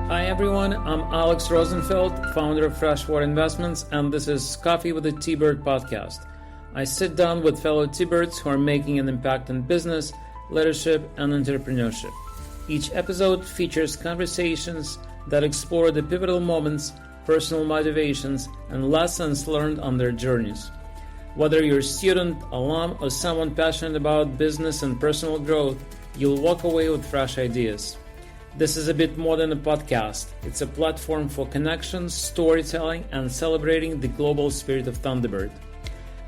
Hi everyone, I'm Alex Rosenfeld, founder of Freshwater Investments, and this is Coffee with the T-Bird podcast. I sit down with fellow T-Birds who are making an impact in business, leadership, and entrepreneurship. Each episode features conversations that explore the pivotal moments, personal motivations, and lessons learned on their journeys. Whether you're a student, alum, or someone passionate about business and personal growth, you'll walk away with fresh ideas. This is a bit more than a podcast. It's a platform for connections, storytelling, and celebrating the global spirit of Thunderbird.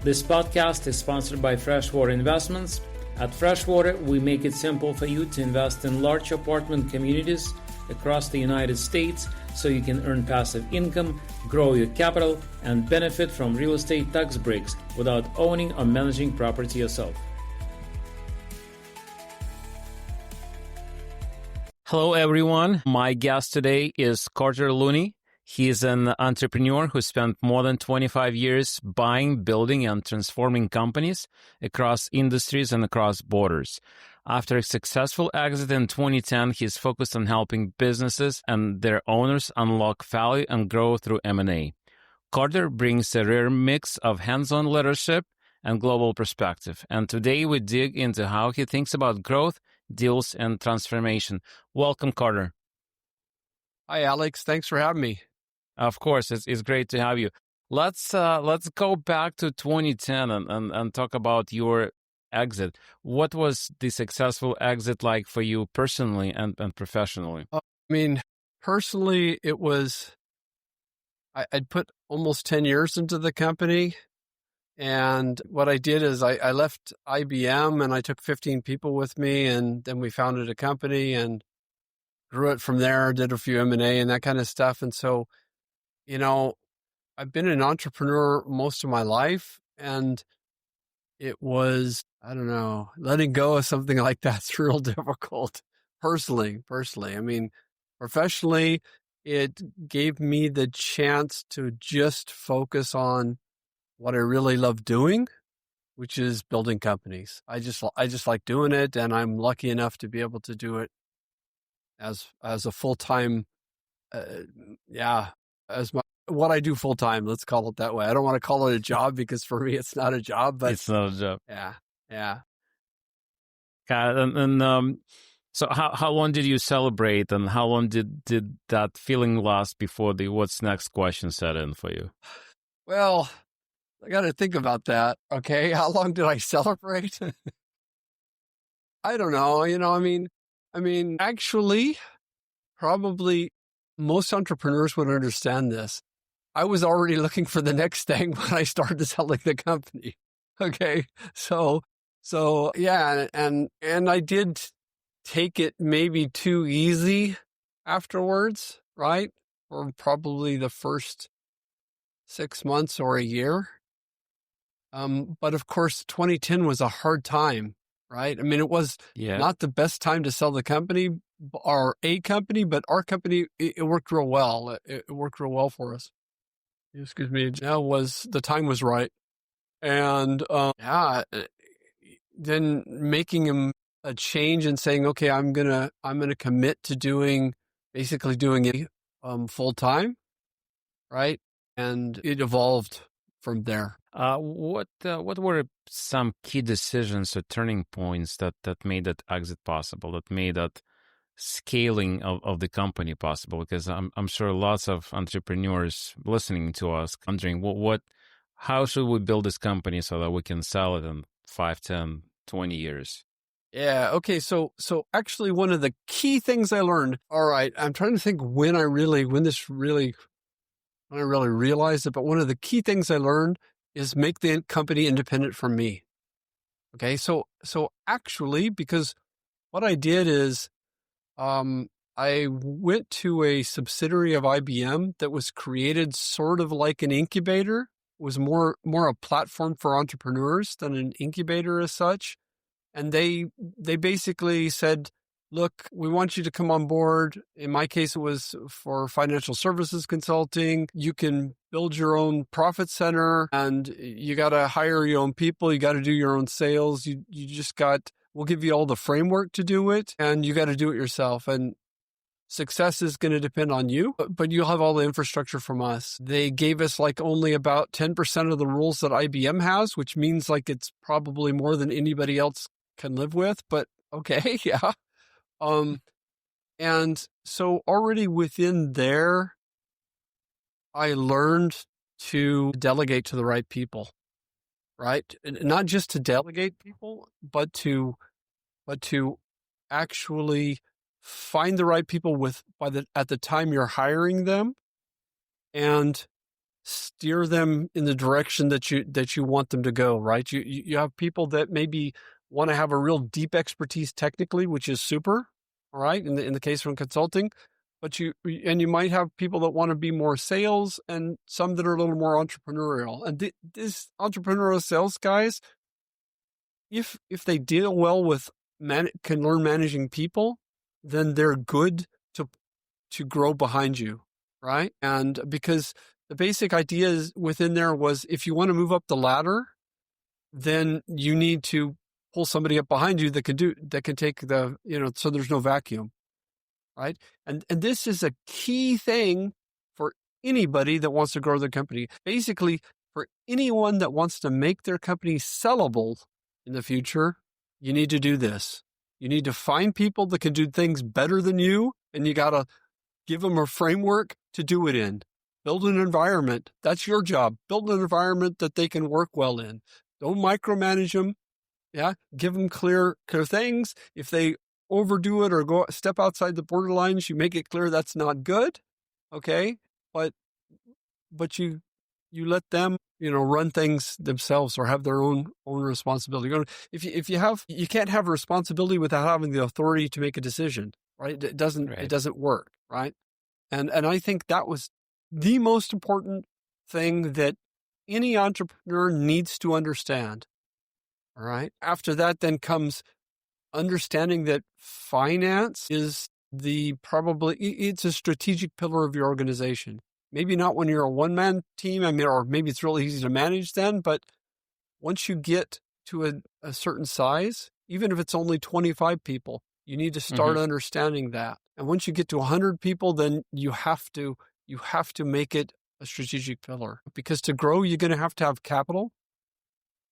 This podcast is sponsored by Freshwater Investments. At Freshwater, we make it simple for you to invest in large apartment communities across the United States so you can earn passive income, grow your capital, and benefit from real estate tax breaks without owning or managing property yourself. Hello, everyone. My guest today is Carter Looney. He is an entrepreneur who spent more than 25 years buying, building, and transforming companies across industries and across borders. After a successful exit in 2010, he's focused on helping businesses and their owners unlock value and grow through M&A. Carter brings a rare mix of hands-on leadership and global perspective. And today we dig into how he thinks about growth, deals, and transformation. Welcome, Carter. Hi, Alex. Thanks for having me. Of course, it's great to have you. Let's go back to 2010 and talk about your exit. What was the successful exit like for you personally and professionally? Personally, it was, I'd put almost 10 years into the company. And what I did is I left IBM and I took 15 people with me, and then we founded a company and grew it from there, did a few M&A and that kind of stuff. And so, I've been an entrepreneur most of my life, and it was, letting go of something like that's real difficult personally. Professionally, it gave me the chance to just focus on what I really love doing, which is building companies. I just like doing it, and I'm lucky enough to be able to do it as a full-time, what I do full-time, let's call it that way. I don't want to call it a job because for me it's not a job, but it's not a job. Yeah. So how long did you celebrate, and how long did that feeling last before the what's next question set in for you? Well, I got to think about that. Okay. How long did I celebrate? I don't know. Actually, probably most entrepreneurs would understand this. I was already looking for the next thing when I started selling the company. Okay. So yeah. And I did take it maybe too easy afterwards, right? Or probably the first 6 months or a year. But of course, 2010 was a hard time, right? It was not the best time to sell the company or a company, but our company, it worked real well. It worked real well for us. Excuse me. The time was right. And, then making him a change and saying, okay, I'm going to commit to doing it, full time. Right. And it evolved from there. What were some key decisions or turning points that made that exit possible, that made that scaling of the company possible? Because I'm sure lots of entrepreneurs listening to us wondering, how should we build this company so that we can sell it in 5, 10, 20 years? Yeah. Okay. So actually one of the key things I learned, all right, I'm trying to think when I really realized it, but one of the key things I learned is make the company independent from me. Okay. So actually, because what I did is, I went to a subsidiary of IBM that was created sort of like an incubator. It was more a platform for entrepreneurs than an incubator as such. And they basically said, look, we want you to come on board. In my case, it was for financial services consulting. You can build your own profit center, and you got to hire your own people. You got to do your own sales. We'll give you all the framework to do it, and you got to do it yourself. And success is going to depend on you, but you'll have all the infrastructure from us. They gave us like only about 10% of the rules that IBM has, which means like it's probably more than anybody else can live with, but okay. Yeah. And so already within there, I learned to delegate to the right people, right? And not just to delegate people, but to actually find the right people at the time you're hiring them and steer them in the direction that you want them to go, right? You have people that maybe want to have a real deep expertise technically, which is super, all right, in the case of consulting, but you might have people that want to be more sales and some that are a little more entrepreneurial. And these entrepreneurial sales guys, if they deal well with can learn managing people, then they're good to grow behind you, right? And because the basic idea is within there was if you want to move up the ladder, then you need to pull somebody up behind you that can take the, so there's no vacuum, right? And this is a key thing for anybody that wants to grow their company. Basically, for anyone that wants to make their company sellable in the future, you need to do this. You need to find people that can do things better than you, and you got to give them a framework to do it in. Build an environment. That's your job. Build an environment that they can work well in. Don't micromanage them. Yeah. Give them clear things. If they overdo it or step outside the borderlines, you make it clear that's not good. Okay. But you let them, run things themselves or have their own responsibility. You can't have a responsibility without having the authority to make a decision, right? It doesn't work, right? And I think that was the most important thing that any entrepreneur needs to understand. All right. After that, then comes understanding that finance is it's a strategic pillar of your organization. Maybe not when you're a one-man team, or maybe it's really easy to manage then, but once you get to a certain size, even if it's only 25 people, you need to start understanding that. And once you get to 100 people, then you have to make it a strategic pillar. Because to grow, you're going to have capital,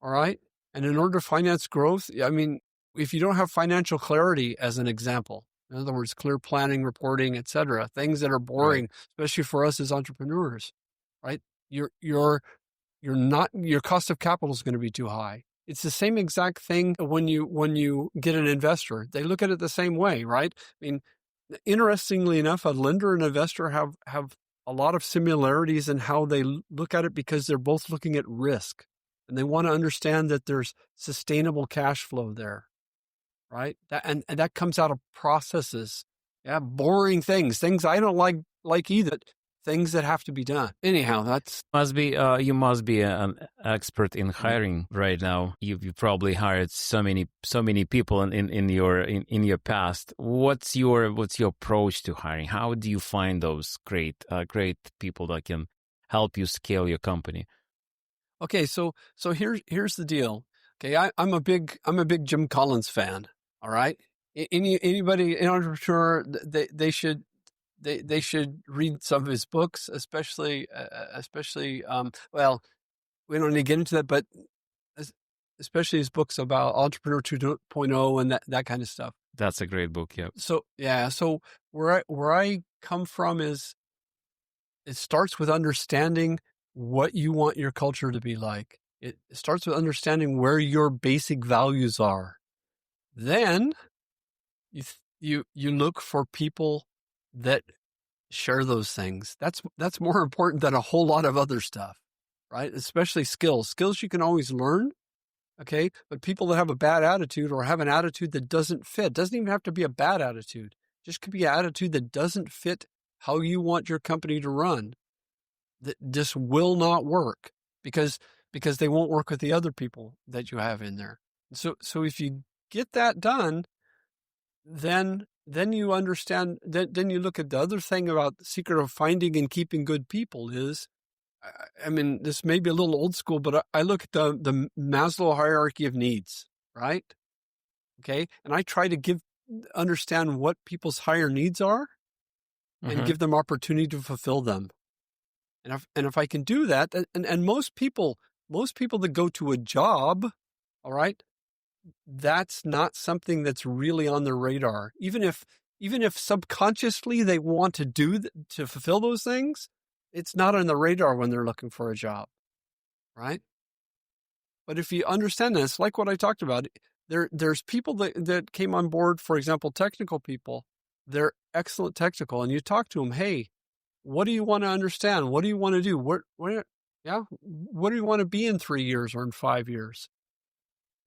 all right? And in order to finance growth, if you don't have financial clarity, as an example, in other words, clear planning, reporting, etc., things that are boring, right, especially for us as entrepreneurs, right? Your cost of capital is going to be too high. It's the same exact thing when you get an investor. They look at it the same way, right? Interestingly enough, a lender and investor have a lot of similarities in how they look at it because they're both looking at risk and they want to understand that there's sustainable cash flow there. Right. And that comes out of processes. Yeah. Boring things I don't like either. Things that have to be done. Anyhow, you must be an expert in hiring right now. You probably hired so many people in your past. What's your approach to hiring? How do you find those great people that can help you scale your company? Okay, so here's the deal. Okay, I'm a big Jim Collins fan. All right. Anybody, an entrepreneur, they should read some of his books, especially. Well, we don't need to get into that, but especially his books about Entrepreneur 2.0 and that kind of stuff. That's a great book. Yeah. So where I come from is it starts with understanding what you want your culture to be like. It starts with understanding where your basic values are. Then you look for people that share those things. That's more important than a whole lot of other stuff, right? Especially skills. Skills you can always learn, okay? But people that have a bad attitude or have an attitude that doesn't fit, doesn't even have to be a bad attitude. Just could be an attitude that doesn't fit how you want your company to run. That just will not work because they won't work with the other people that you have in there. So if you get that done, then you understand, then you look at the other thing about the secret of finding and keeping good people is, this may be a little old school, but I look at the Maslow hierarchy of needs, right? Okay. And I try to understand what people's higher needs are. and give them opportunity to fulfill them. And if I can do that, and most people that go to a job, all right, that's not something that's really on their radar. Even if subconsciously they want to to fulfill those things, it's not on the radar when they're looking for a job, right? But if you understand this, like what I talked about, there's people that came on board, for example, technical people. They're excellent technical, and you talk to them, hey, what do you want to understand? What do you want to do? What do you want to be in 3 years or in 5 years?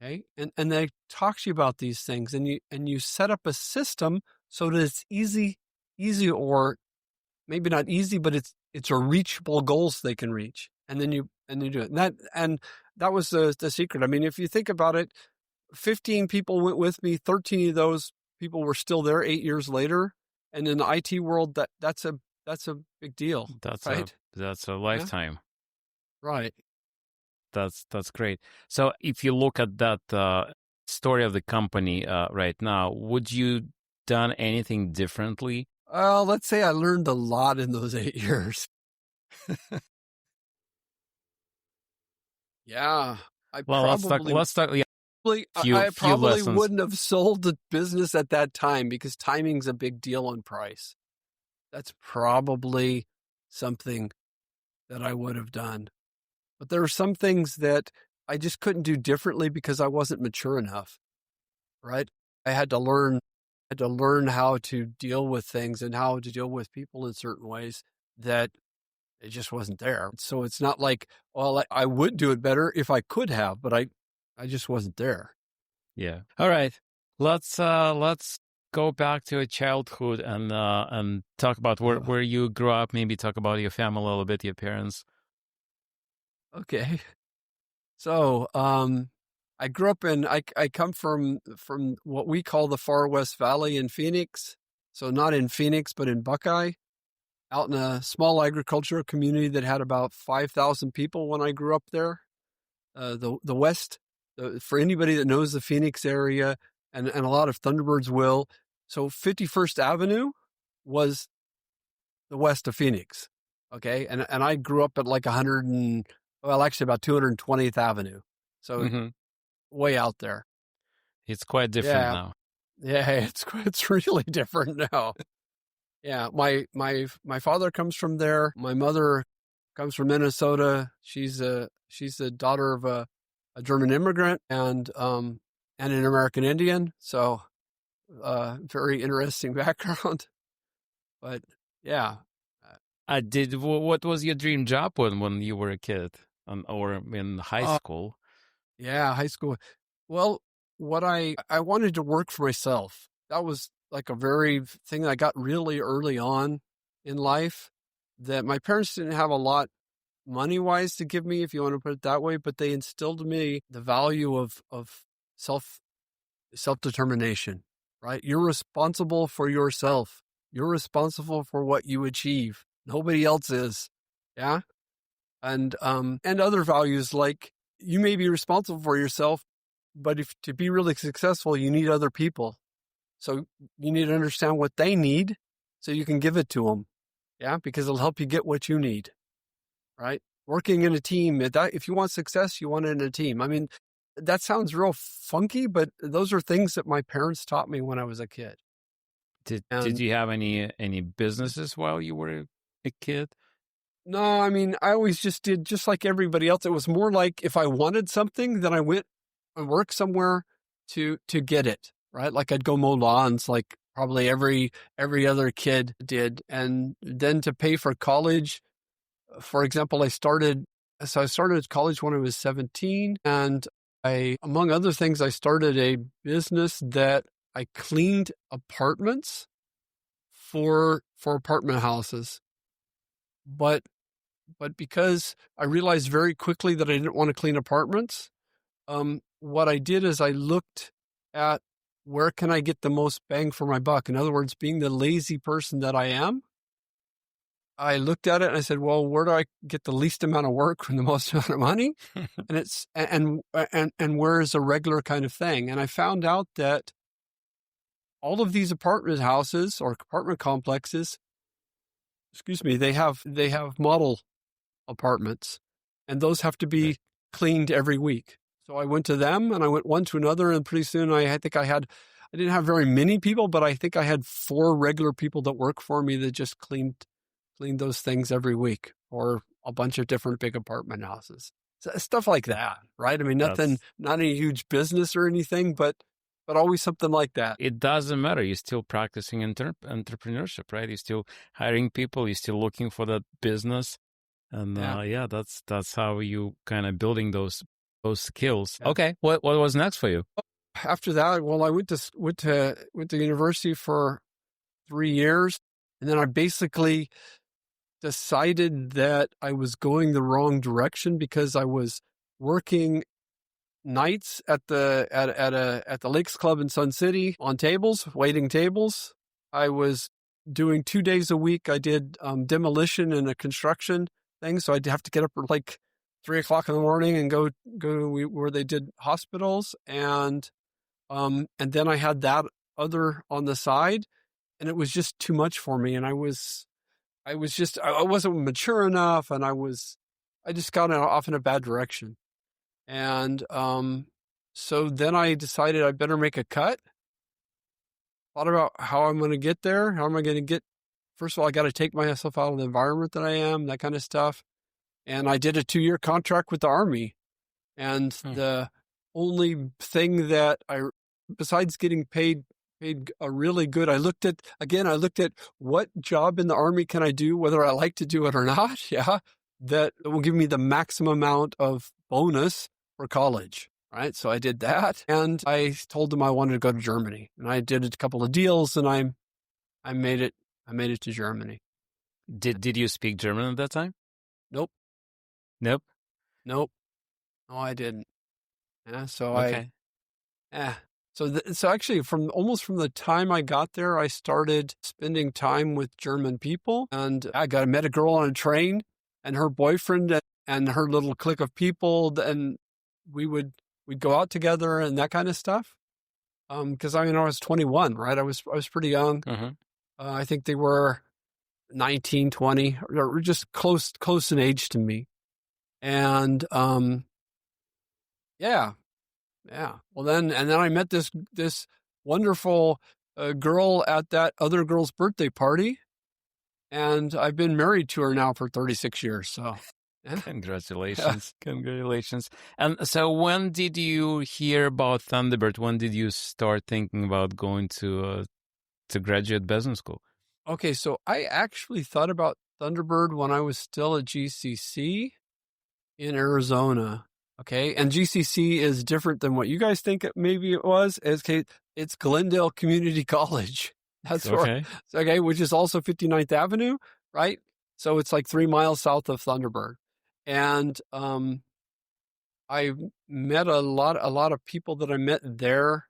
Okay. And they talk to you about these things, and you set up a system so that it's easy, or maybe not easy, but it's a reachable goals they can reach. And then you do it. And that was the secret. I mean, if you think about it, 15 people went with me, 13 of those people were still there 8 years later. And in the IT world, that's a big deal. That's right? That's a lifetime. Yeah. Right. That's great. So if you look at that story of the company right now, would you done anything differently? Let's say I learned a lot in those 8 years. Yeah. Let's talk. Yeah. I probably wouldn't have sold the business at that time because timing's a big deal on price. That's probably something that I would have done. But there are some things that I just couldn't do differently because I wasn't mature enough, right? I had to learn how to deal with things and how to deal with people in certain ways that it just wasn't there. So it's not like, well, I would do it better if I could have, but I just wasn't there. Yeah. All right. Let's go back to your childhood and talk about where you grew up. Maybe talk about your family a little bit, your parents. Okay. So, I grew up I come from what we call the Far West Valley in Phoenix. So not in Phoenix, but in Buckeye, out in a small agricultural community that had about 5,000 people when I grew up there. The West, for anybody that knows the Phoenix area, and a lot of Thunderbirds will. So 51st Avenue was the west of Phoenix. Okay. And I grew up at like actually about 220th Avenue. So way out there. It's quite different now. Yeah. It's really different now. Yeah. My father comes from there. My mother comes from Minnesota. She's the daughter of a German immigrant and an American Indian. So, very interesting background, but yeah. What was your dream job when you were a kid or in high school? Yeah, high school. Well, what I wanted to work for myself. That was like a very thing that I got really early on in life, that my parents didn't have a lot money-wise to give me, if you want to put it that way, but they instilled in me the value of self-determination, right? You're responsible for yourself. You're responsible for what you achieve. Nobody else is. Yeah. And other values like you may be responsible for yourself, but to be really successful, you need other people. So you need to understand what they need so you can give it to them. Yeah. Because it'll help you get what you need. Right. Working in a team. If you want success, you want it in a team. I mean, that sounds real funky, but those are things that my parents taught me when I was a kid. Did you have any businesses while you were a kid? No, I mean, I always just did just like everybody else. It was more like if I wanted something, then I went and worked somewhere to get it, right? Like I'd go mow lawns like probably every other kid did. And then to pay for college, for example, I started college when I was 17, and among other things, I started a business that I cleaned apartments for apartment houses. But because I realized very quickly that I didn't want to clean apartments, what I did is I looked at where can I get the most bang for my buck? In other words, being the lazy person that I am, I looked at it and I said, well, where do I get the least amount of work and the most amount of money? and where is a regular kind of thing? And I found out that all of these apartment houses or apartment complexes they have model apartments, and those have to be cleaned every week. So I went to them, and I went one to another, and pretty soon I didn't have very many people, but I think I had 4 regular people that work for me that just cleaned those things every week, or a bunch of different big apartment houses. So, stuff like that, right? I mean, not any huge business or anything, but always something like that. It doesn't matter. You're still practicing entrepreneurship, right? You're still hiring people. You're still looking for that business. And that's how you kind of building those skills. Yeah. Okay, what was next for you? After that, well, I went to university for 3 years, and then I basically decided that I was going the wrong direction because I was working nights at the Lakes Club in Sun City on tables, waiting tables. I was doing 2 days a week. I did demolition and a construction thing, so I'd have to get up at like 3:00 in the morning and go where they did hospitals, and then I had that other on the side, and it was just too much for me, and I wasn't mature enough, and I just got off in a bad direction. And so then I decided I better make a cut. Thought about how I'm going to get there. How am I going to get, first of all, I got to take myself out of the environment that I am, that kind of stuff. And I did a 2-year contract with the Army. And the only thing that besides getting paid a really good, I looked at what job in the Army can I do, whether I like to do it or not. Yeah. That will give me the maximum amount of bonus for college. Right. So I did that, and I told them I wanted to go to Germany, and I did a couple of deals, and I made it to Germany. Did you speak German at that time? Nope. No, I didn't. Yeah. So okay. So actually from the time I got there, I started spending time with German people, and I met a girl on a train, and her boyfriend and her little clique of people, and we'd go out together and that kind of stuff. Because I was 21, right? I was pretty young. I think they were 19, 20, or just close in age to me. And yeah. Well, then I met this wonderful girl at that other girl's birthday party, and I've been married to her now for 36 years. So, yeah. Congratulations. And so, when did you hear about Thunderbird? When did you start thinking about going to graduate business school? Okay, so I actually thought about Thunderbird when I was still at GCC in Arizona. Okay, and GCC is different than what you guys think maybe it was. It's Glendale Community College. That's okay. Which is also 59th Avenue, right? So it's like 3 miles south of Thunderbird. And I met a lot of people that I met there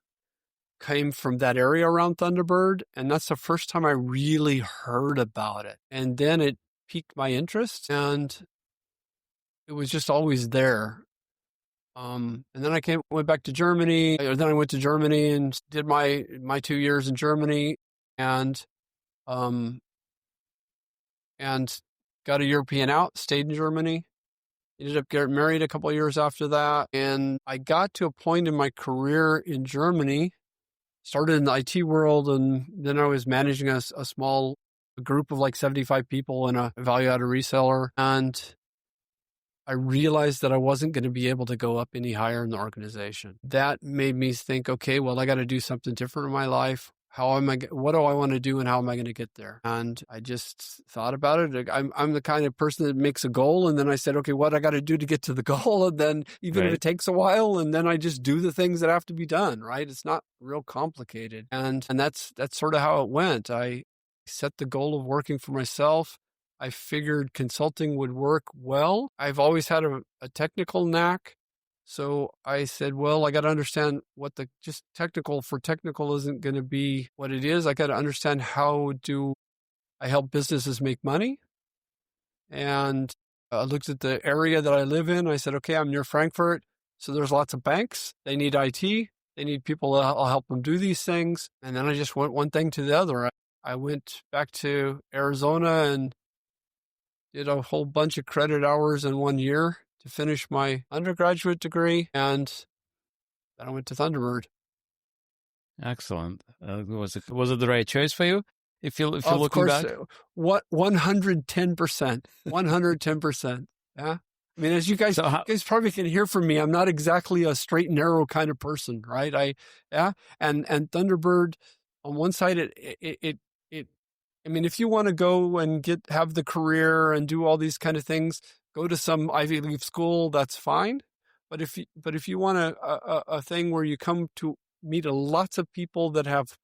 came from that area around Thunderbird, and that's the first time I really heard about it. And then it piqued my interest, and it was just always there. And then I went back to Germany. Then I went to Germany and did my 2 years in Germany, and got a European out, stayed in Germany, ended up getting married a couple of years after that. And I got to a point in my career in Germany, started in the IT world, and then I was managing a small group of like 75 people in a value-added reseller. And I realized that I wasn't going to be able to go up any higher in the organization. That made me think, okay, well, I got to do something different in my life. What do I want to do, and how am I going to get there? And I just thought about it. I'm the kind of person that makes a goal, and then I said, okay, what I got to do to get to the goal? And then even if it takes a while, and then I just do the things that have to be done, right? It's not real complicated. And that's sort of how it went. I set the goal of working for myself. I figured consulting would work well. I've always had a technical knack. So I said, well, I got to understand what just technical isn't going to be what it is. I got to understand how do I help businesses make money. And I looked at the area that I live in. I said, okay, I'm near Frankfurt. So there's lots of banks. They need IT. They need people that'll help them do these things. And then I just went one thing to the other. I went back to Arizona and did a whole bunch of credit hours in 1 year to finish my undergraduate degree, and then I went to Thunderbird. Excellent. Was it the right choice for you? If you're Of looking course, back, what 110%, 110%. Yeah. I mean, as you guys probably can hear from me, I'm not exactly a straight and narrow kind of person, right? And Thunderbird, on one side, I mean, if you want to go and have the career and do all these kind of things, go to some Ivy League school, that's fine. But if you want a thing where you come to meet lots of people that have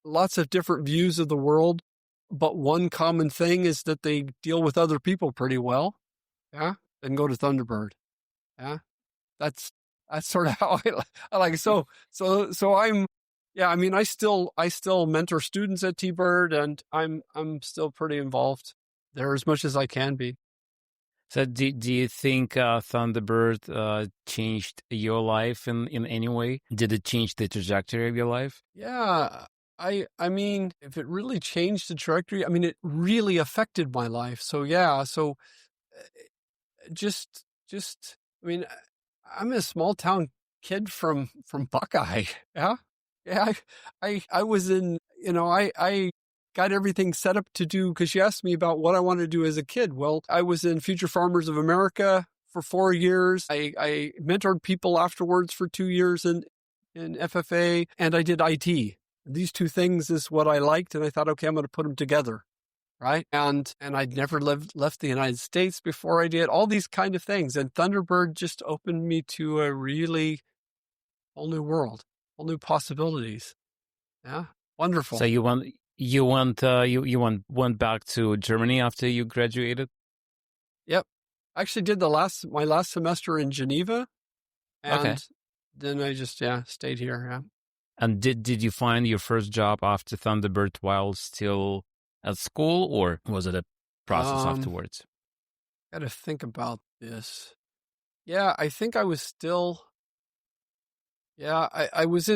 lots of different views of the world, but one common thing is that they deal with other people pretty well, yeah, then go to Thunderbird. Yeah, that's sort of how I like it. So I'm, yeah, I mean, I still mentor students at T-Bird, and I'm still pretty involved there as much as I can be. So do you think Thunderbird changed your life in any way? Did it change the trajectory of your life? Yeah, I mean, if it really changed the trajectory, I mean, it really affected my life. So yeah, so just I mean, I'm a small town kid from Buckeye. Yeah. Yeah, I was in, I got everything set up to do, because you asked me about what I wanted to do as a kid. Well, I was in Future Farmers of America for 4 years. I mentored people afterwards for 2 years in FFA, and I did IT. These two things is what I liked, and I thought, okay, I'm going to put them together, right? And I'd never left the United States before I did all these kind of things. And Thunderbird just opened me to a really whole new world, whole new possibilities. Yeah, wonderful. So you went back to Germany after you graduated? Yep. I actually did my last semester in Geneva, and then I just stayed here. Yeah. And did you find your first job after Thunderbird while still at school, or was it a process afterwards? Got to think about this. Yeah, I think I was still. Yeah, I was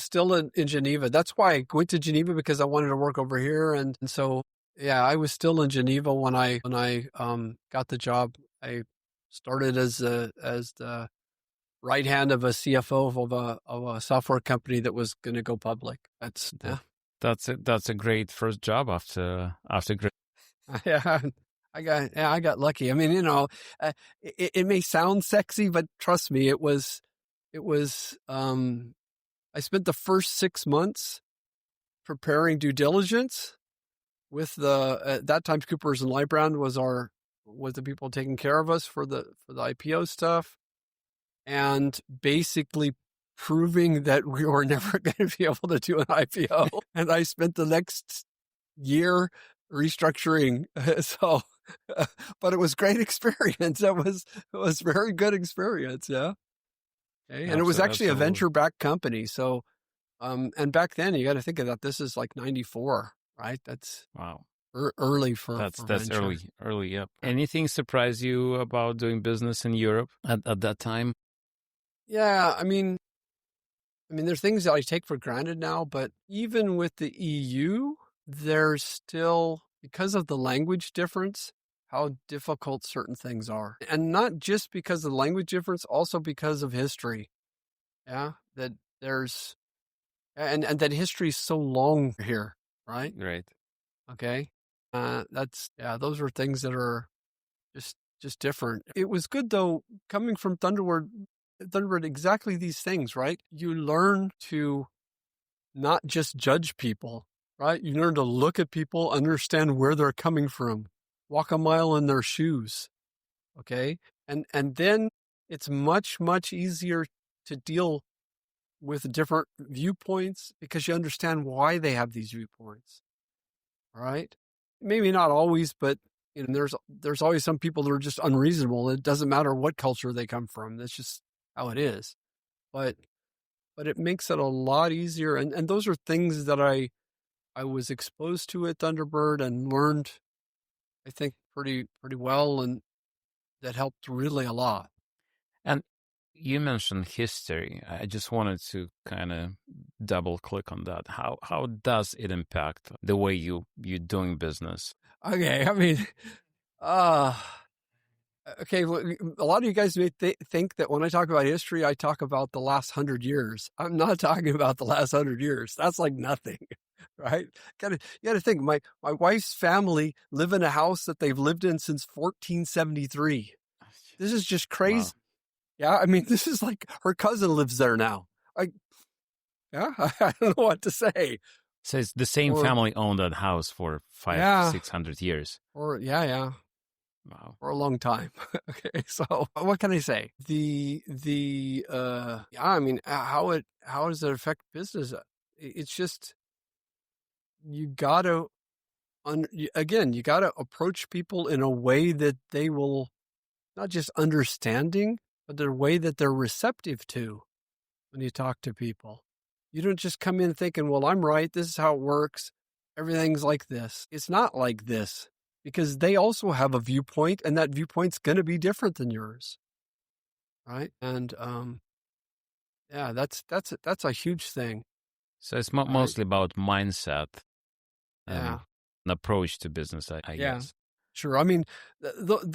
still in Geneva. That's why I went to Geneva, because I wanted to work over here, and so yeah, I was still in Geneva when I got the job. I started as the right hand of a CFO of a software company that was going to go public. That's a great first job after yeah. I got lucky. I mean, it may sound sexy, but trust me, it was. I spent the first 6 months preparing due diligence with at that time, Coopers and Lybrand was the people taking care of us for the IPO stuff, and basically proving that we were never going to be able to do an IPO. And I spent the next year restructuring. So, but it was great experience. It was very good experience. Yeah. Okay. And it was actually a venture-backed company. So, and back then you got to think of that. This is like 94, right? That's wow. Early for that's venture. early. Yep. Anything surprise you about doing business in Europe at that time? Yeah, I mean, there's things that I take for granted now, but even with the EU, there's still, because of the language difference, how difficult certain things are. And not just because of the language difference, also because of history. Yeah, that there's, and that history is so long here, right? Right. Okay. Those are things that are just different. It was good though, coming from Thunderbird, exactly these things, right? You learn to not just judge people, right? You learn to look at people, understand where they're coming from, walk a mile in their shoes. Okay. And then it's much, much easier to deal with different viewpoints because you understand why they have these viewpoints. All right. Maybe not always, but there's always some people that are just unreasonable. It doesn't matter what culture they come from. That's just how it is. But it makes it a lot easier. And those are things that I was exposed to at Thunderbird and learned, I think, pretty well, and that helped really a lot. And you mentioned history. I just wanted to kind of double click on that. How does it impact the way you're doing business? Okay, I mean, Uh, okay. Well, a lot of you guys may think that when I talk about history, I talk about the last 100 years. I'm not talking about the last 100 years. That's like nothing, right? You gotta think. My wife's family live in a house that they've lived in since 1473. This is just crazy. Wow. Yeah. I mean, this is like her cousin lives there now. Yeah, I don't know what to say. So it's the same family owned that house for 500-600 years. Yeah. Wow. For a long time. Okay, so what can I say? I mean, how does it affect business? It's just you gotta you gotta approach people in a way that they will not just understanding, but the way that they're receptive to when you talk to people. You don't just come in thinking, well, I'm right. This is how it works. Everything's like this. It's not like this because they also have a viewpoint and that viewpoint's going to be different than yours. Right. And, yeah, that's a huge thing. So it's mostly about mindset Yeah. and an approach to business, I guess. Sure. I mean,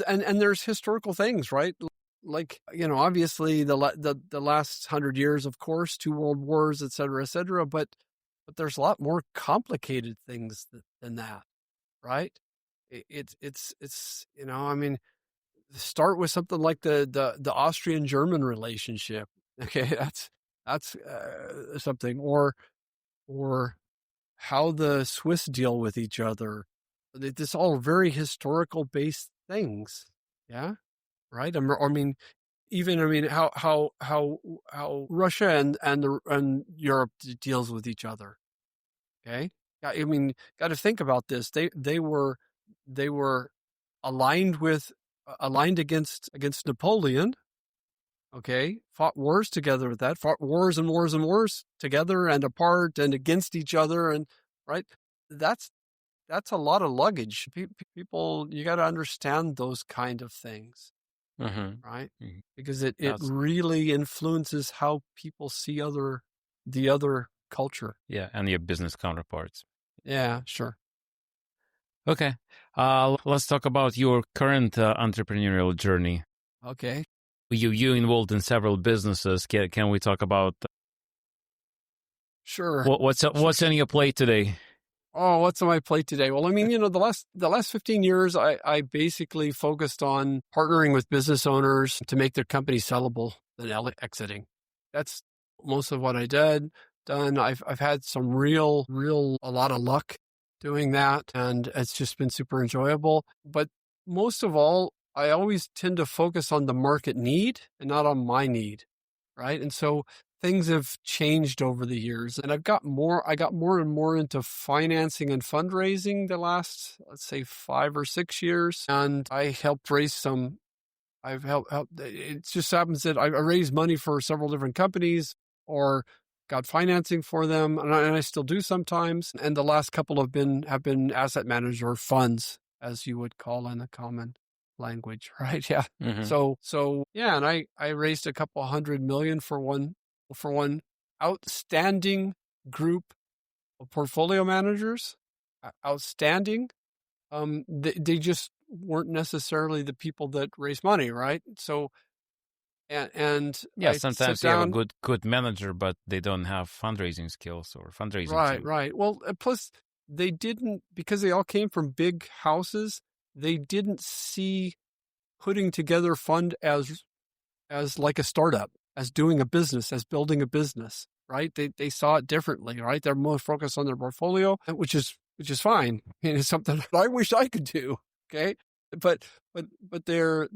and there's historical things, right? Like, obviously the last 100 years, of course, 2 world wars, et cetera, but there's a lot more complicated things than that, right? It's I mean, start with something like the Austrian-German relationship. Okay, that's something, or how the Swiss deal with each other. This all very historical based things. Yeah. Right. I mean, how Russia and Europe deals with each other. Okay. I mean, got to think about this. They were aligned against Napoleon. Okay. Fought wars together with that, fought wars and wars and wars together and apart and against each other. And right. That's a lot of luggage. People, you got to understand those kind of things. Mm-hmm. Right? Mm-hmm. Because it really influences how people see the other culture. Yeah, and your business counterparts. Yeah, sure. Okay. Let's talk about your current entrepreneurial journey. Okay. You involved in several businesses. Can we talk about? Sure. What's on your plate today? Oh, what's on my plate today? Well, I mean, the last 15 years, I basically focused on partnering with business owners to make their company sellable and exiting. That's most of what I done. I've had some a lot of luck doing that, and it's just been super enjoyable. But most of all, I always tend to focus on the market need and not on my need, right? And so things have changed over the years, and I got more and more into financing and fundraising the last, let's say, 5 or 6 years. And I helped raise I've helped, it just happens that I raised money for several different companies or got financing for them. And I still do sometimes. And the last couple have been asset managers or funds, as you would call in the common language, right? Yeah. Mm-hmm. So yeah. And I raised a couple $100 million for one outstanding group of portfolio managers. Outstanding. They just weren't necessarily the people that raise money, right? So, and yeah, sometimes you have a good manager, but they don't have fundraising skills or fundraising team. Right. Well, plus they didn't, because they all came from big houses. They didn't see putting together fund as like a startup, as doing a business, as building a business, right? They saw it differently, right? They're more focused on their portfolio, which is fine. I mean, it's something that I wish I could do. Okay. But they're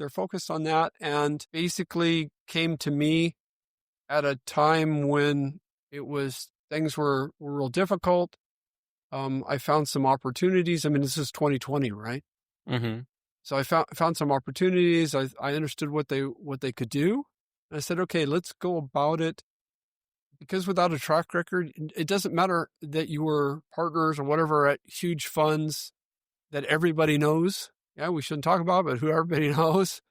focused on that, and basically came to me at a time when things were real difficult. I found some opportunities. I mean, this is 2020, right? Mm-hmm. So I found some opportunities. I understood what they could do. And I said, okay, let's go about it. Because without a track record, it doesn't matter that you were partners or whatever at huge funds that everybody knows. Yeah, we shouldn't talk about it, but who everybody knows.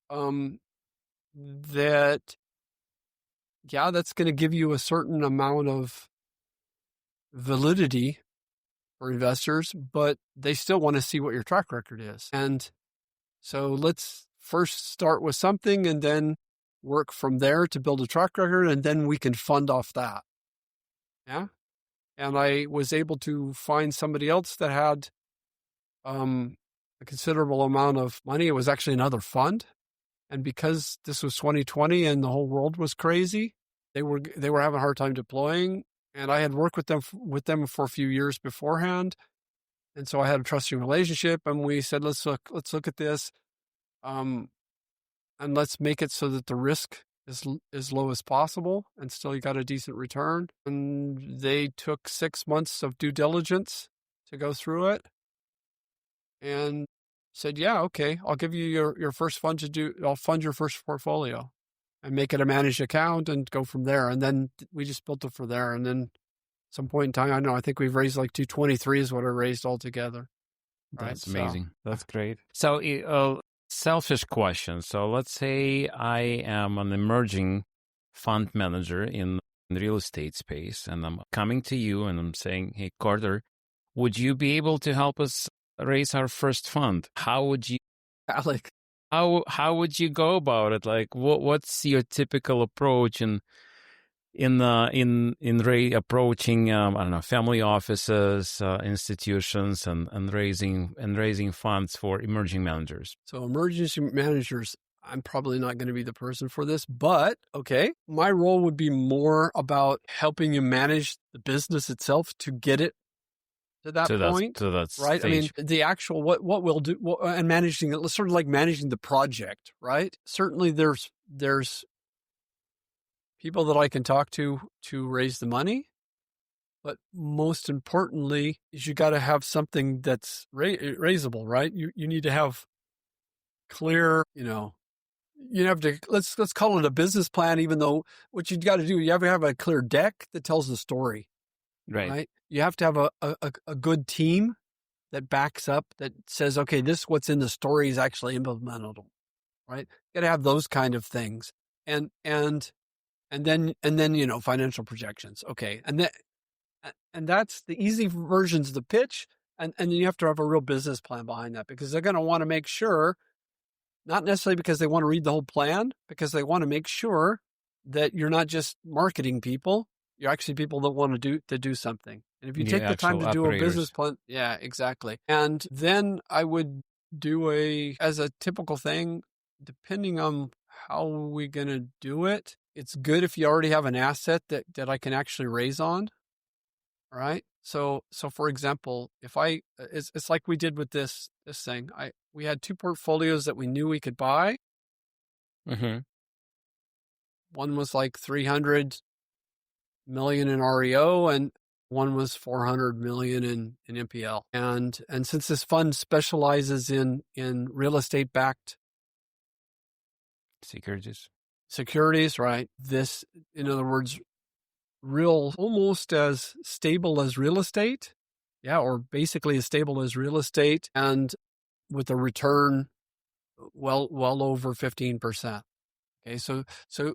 That's going to give you a certain amount of validity, for investors, but they still want to see what your track record is. And so let's first start with something and then work from there to build a track record, and then we can fund off that. Yeah. And I was able to find somebody else that had a considerable amount of money. It was actually another fund. And because this was 2020 and the whole world was crazy, they were having a hard time deploying. And I had worked with them for a few years beforehand. And so I had a trusting relationship, and we said, let's look at this. And let's make it so that the risk is as low as possible, and still you got a decent return. And they took 6 months of due diligence to go through it, and said, yeah, okay, I'll give you your first fund I'll fund your first portfolio and make it a managed account and go from there. And then we just built it from there. And then some point in time, I think we've raised like 223 is what I raised altogether. That's right? amazing. That's great. So, selfish question. So let's say I am an emerging fund manager in the real estate space, and I'm coming to you and I'm saying, hey, Carter, would you be able to help us raise our first fund? How would you, Alec, how would you go about it? Like, what's your typical approach in approaching I don't know, family offices, institutions, and raising funds for emerging managers? So emergency managers, I'm probably not going to be the person for this, but okay, my role would be more about helping you manage the business itself to get it to that point, to that right? stage. I mean, the actual what we'll do, and managing it, sort of like managing the project, right? Certainly, there's people that I can talk to raise the money, but most importantly is you got to have something that's raisable, right? You need to have clear, you have to, let's call it a business plan, even though what you got to do, you have to have a clear deck that tells the story, right? You have to have a good team that backs up, that says, okay, this, what's in the story is actually implementable, right? You got to have those kind of things. And then, financial projections. Okay. And that's the easy versions of the pitch. And then you have to have a real business plan behind that, because they're going to want to make sure, not necessarily because they want to read the whole plan, because they want to make sure that you're not just marketing people. You're actually people that want to do something. And if you take the time to do a business plan, yeah, exactly. And then I would do as a typical thing, depending on how we're going to do it, it's good if you already have an asset that I can actually raise on. All right. So for example, if it's like we did with this thing, we had 2 portfolios that we knew we could buy. Mm-hmm. One was like 300 million in REO, and one was 400 million in NPL. And since this fund specializes in real estate backed securities, right? This, in other words, almost as stable as real estate. Yeah. Or basically as stable as real estate, and with a return well over 15%. Okay. So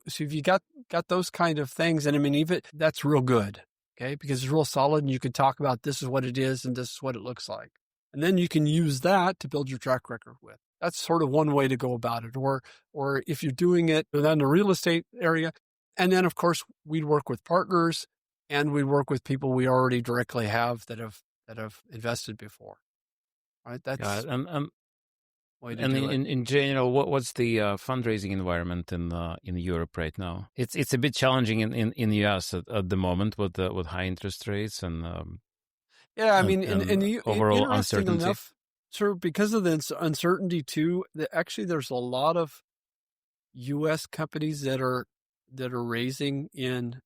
if you got those kind of things, and I mean, even that's real good. Okay. Because it's real solid, and you can talk about this is what it is and this is what it looks like. And then you can use that to build your track record with. That's sort of one way to go about it. Or if you're doing it within the real estate area, and then of course we'd work with partners, and we'd work with people we already directly have that have invested before. Right? That's and way to and do it. in general, what's the fundraising environment in Europe right now? It's a bit challenging in the US at the moment with high interest rates and yeah, I mean, in the overall uncertainty. Enough, sir, because of the uncertainty too, actually there's a lot of U.S. companies that are raising in,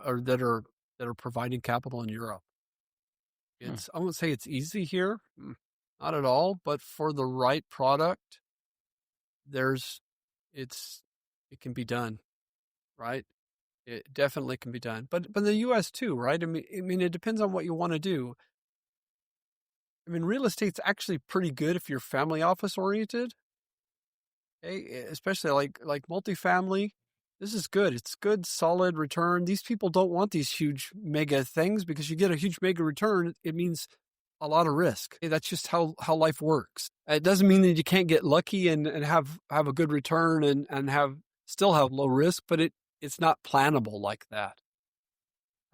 or that are providing capital in Europe. I won't say it's easy here, not at all, but for the right product, it can be done, right? It definitely can be done, but the U.S. too, right? I mean, it depends on what you want to do. I mean, real estate's actually pretty good if you're family office oriented. Okay? Especially like multifamily. This is good. It's good, solid return. These people don't want these huge mega things, because you get a huge mega return. It means a lot of risk. That's just how life works. It doesn't mean that you can't get lucky and have a good return and still have low risk, but it's not plannable like that,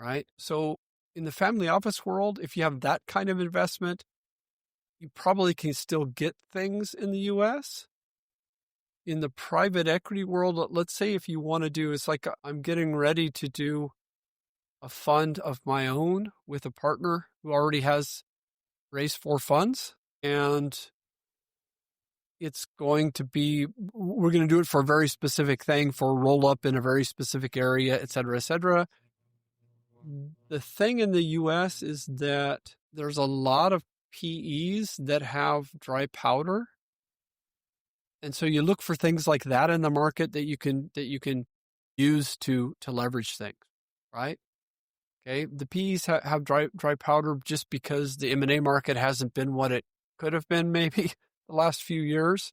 right? So in the family office world, if you have that kind of investment, you probably can still get things in the U.S. In the private equity world, let's say if you want to do, it's like I'm getting ready to do a fund of my own with a partner who already has raised 4 funds, and we're going to do it for a very specific thing, for a roll up in a very specific area, et cetera, et cetera. The thing in the US is that there's a lot of PEs that have dry powder. And so you look for things like that in the market that you can use to leverage things, right? Okay. The PEs have dry powder just because the M&A market hasn't been what it could have been maybe the last few years.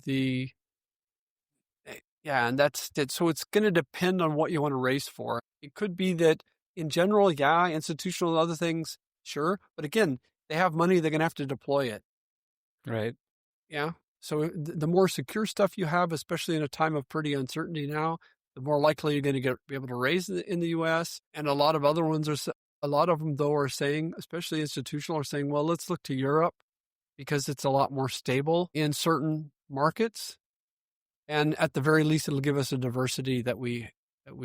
And that's it. So it's going to depend on what you want to raise for. It could be that in general, institutional and other things, sure. But again, they have money, they're going to have to deploy it. Right. Yeah. So the more secure stuff you have, especially in a time of pretty uncertainty now, the more likely you're going to be able to raise in the U.S. And a lot of them though are saying, especially institutional, are saying, well, let's look to Europe because it's a lot more stable in certain markets. And at the very least, it'll give us a diversity that we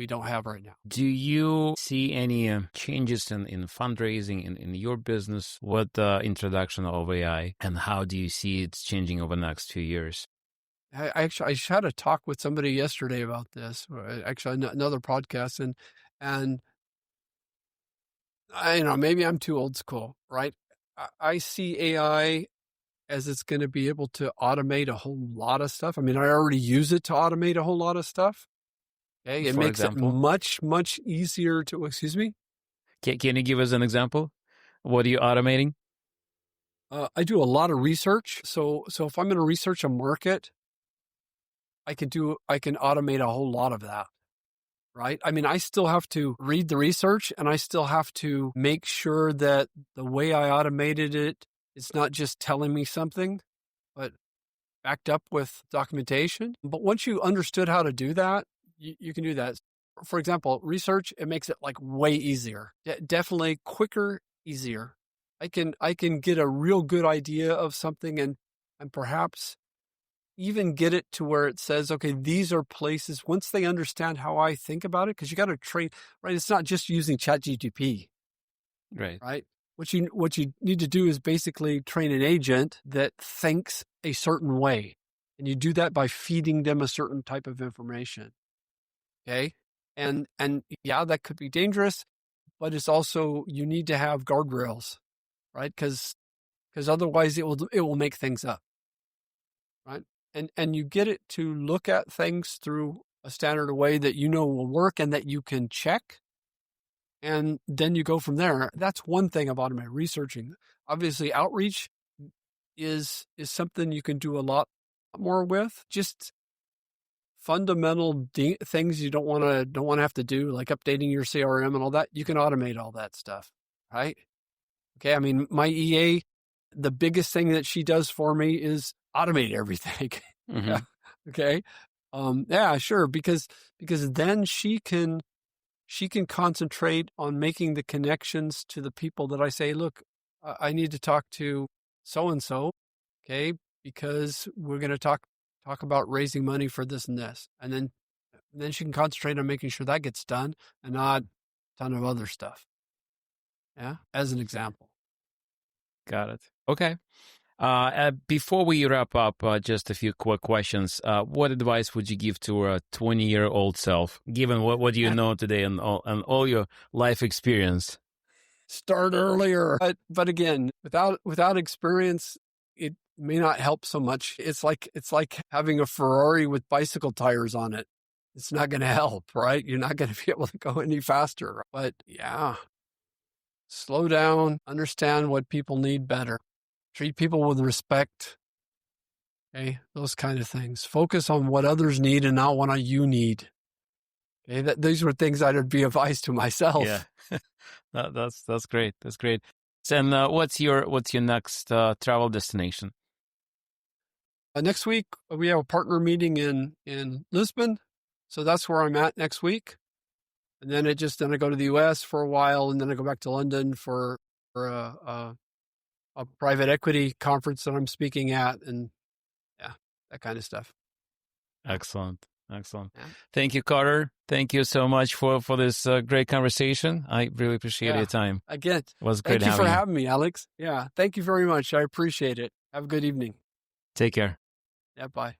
don't have right now. Do you see any changes in fundraising in your business with the introduction of AI, and how do you see it changing over the next few years? I just had a talk with somebody yesterday about this, actually another podcast, and maybe I'm too old school, right? I see AI as it's going to be able to automate a whole lot of stuff. I mean, I already use it to automate a whole lot of stuff. Okay, it makes it much, much easier to, excuse me? Can you give us an example? What are you automating? I do a lot of research. So if I'm going to research a market, I can automate a whole lot of that, right? I mean, I still have to read the research, and I still have to make sure that the way I automated it, it's not just telling me something, but backed up with documentation. But once you understood how to do that, you can do that. For example, research, it makes it like way easier. Definitely quicker, easier. I can get a real good idea of something and perhaps even get it to where it says, okay, these are places, once they understand how I think about it, because you got to train, right? It's not just using ChatGPT. Right? What you need to do is basically train an agent that thinks a certain way. And you do that by feeding them a certain type of information. Okay. And yeah, that could be dangerous, but it's also, you need to have guardrails, right? Because otherwise it will make things up. Right. And you get it to look at things through a standard way that will work and that you can check. And then you go from there. That's one thing about my researching. Obviously, outreach is something you can do a lot more with. Just fundamental things you don't want to have to do, like updating your CRM and all that. You can automate all that stuff, right? Okay. I mean, my EA, the biggest thing that she does for me is automate everything. Mm-hmm. Yeah. Okay. Yeah, sure. Because then she can concentrate on making the connections to the people that I say, look, I need to talk to so-and-so, okay, because we're going to talk about raising money for this and this. And then she can concentrate on making sure that gets done and not a ton of other stuff. Yeah, as an example. Got it. Okay. Before we wrap up, just a few quick questions. What advice would you give to a 20-year-old self, given what you know today and all your life experience? Start earlier. But again, without experience, it may not help so much. It's like having a Ferrari with bicycle tires on it. It's not going to help, right? You're not going to be able to go any faster. But yeah, slow down, understand what people need better. Treat people with respect. Okay, those kind of things. Focus on what others need and not what you need. Okay, these were things I'd be advised to myself. Yeah, that's great. That's great. And what's your next travel destination? Next week, we have a partner meeting in Lisbon. So that's where I'm at next week. And then I go to the US for a while, and then I go back to London for a private equity conference that I'm speaking at, and that kind of stuff. Excellent. Excellent. Yeah. Thank you, Carter. Thank you so much for this great conversation. I really appreciate your time. Again, it was great thank you for having me, Alex. Yeah, thank you very much. I appreciate it. Have a good evening. Take care. Yeah, bye.